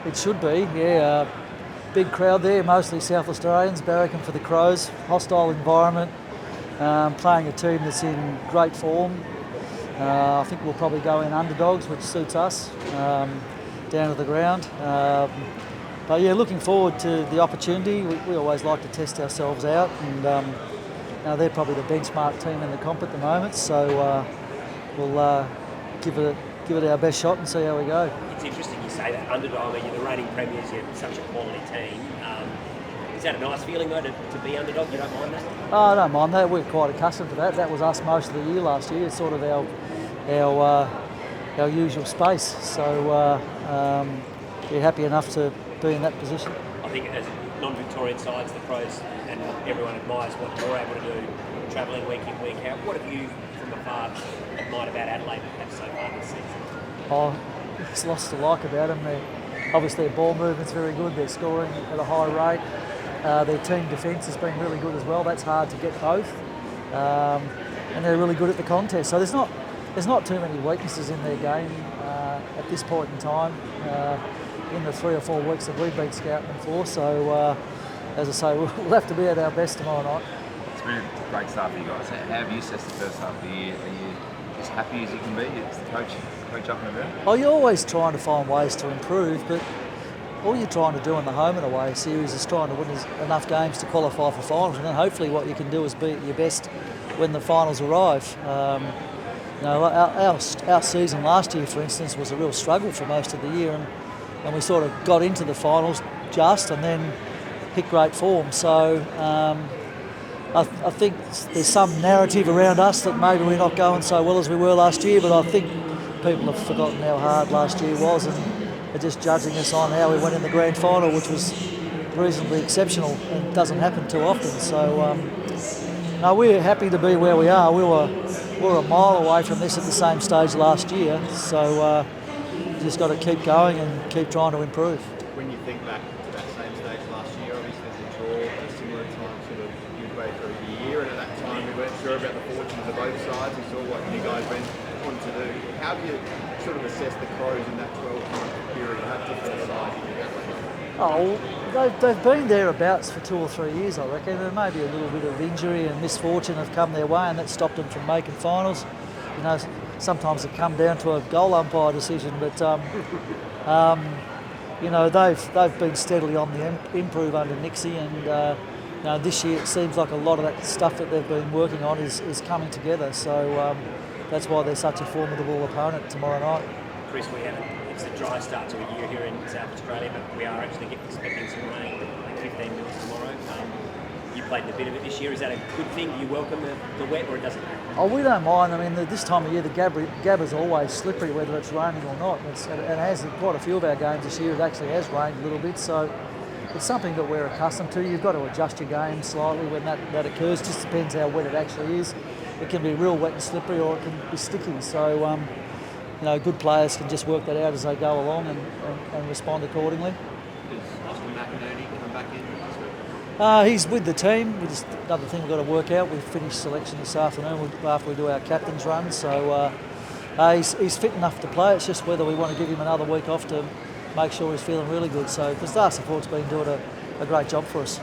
It should be, yeah. Big crowd there, mostly South Australians, barracking for the Crows. Hostile environment, playing a team that's in great form. I think we'll probably go in underdogs, which suits us, down to the ground. But yeah, looking forward to the opportunity. We always like to test ourselves out, and they're probably the benchmark team in the comp at the moment. So we'll give it our best shot and see how we go. It's interesting you say that underdog. I mean, you're the reigning premiers. You're such a quality team. Is that a nice feeling though to be underdog? You don't mind that? Oh, I don't mind that. We're quite accustomed to that. That was us most of the year last year. It's sort of our usual space. So we're happy enough to be in that position. I think as non-Victorian sides, the Crows and everyone admires what you're able to do, travelling week in, week out. What have you, from afar, admired about Adelaide so far this season? Oh, there's lots to like about them. Obviously, their ball movement's very good. They're scoring at a high rate. Their team defence has been really good as well. That's hard to get both, and they're really good at the contest. So there's not too many weaknesses in their game at this point in time. In the 3 or 4 weeks that we've been scouting them for. So, as I say, we'll have to be at our best tomorrow night. It's been a great start for you guys. How have you assessed the first half of the year? Are you as happy as you can be? Is the coach up and about? Oh, you're always trying to find ways to improve, but all you're trying to do in the home and away series is trying to win enough games to qualify for finals, and then hopefully what you can do is be at your best when the finals arrive. Our season last year, for instance, was a real struggle for most of the year, and we sort of got into the finals and then hit great form. So I think there's some narrative around us that maybe we're not going so well as we were last year, but I think people have forgotten how hard last year was, and are just judging us on how we went in the grand final, which was reasonably exceptional and doesn't happen too often. So no, we're happy to be where we are. We were a mile away from this at the same stage last year, so just got to keep going and keep trying to improve. When you think back to that same stage last year, obviously there's a draw at a similar time sort of midway through the year, and at that time we weren't sure about the fortunes of both sides. We saw what you guys wanted to do. How do you sort of assess the Crows in that 12-month period? How different sides you get? Oh, they've been thereabouts for 2 or 3 years, I reckon. There may be a little bit of injury and misfortune have come their way, and that stopped them from making finals. You know, sometimes it come down to a goal umpire decision, but they've been steadily on the improve under Nixie, and this year it seems like a lot of that stuff that they've been working on is coming together. So that's why they're such a formidable opponent tomorrow night. Chris, it's a dry start to a year here in South Australia, but we are actually expecting some rain, like 15 mils tomorrow. You played in a bit of it this year. Is that a good thing? Do you welcome the wet, or it doesn't matter? Oh, we don't mind. I mean, this time of year, the gabba's always slippery, whether it's raining or not. It has quite a few of our games this year. It actually has rained a little bit, so it's something that we're accustomed to. You've got to adjust your game slightly when that occurs. Just depends how wet it actually is. It can be real wet and slippery, or it can be sticky. So, good players can just work that out as they go along and respond accordingly. Does Austin McInerney come back in? He's with the team. Another thing we've got to work out. We've finished selection this afternoon after we do our captain's run. So he's fit enough to play. It's just whether we want to give him another week off to make sure he's feeling really good. So, because the staff support's been doing a great job for us.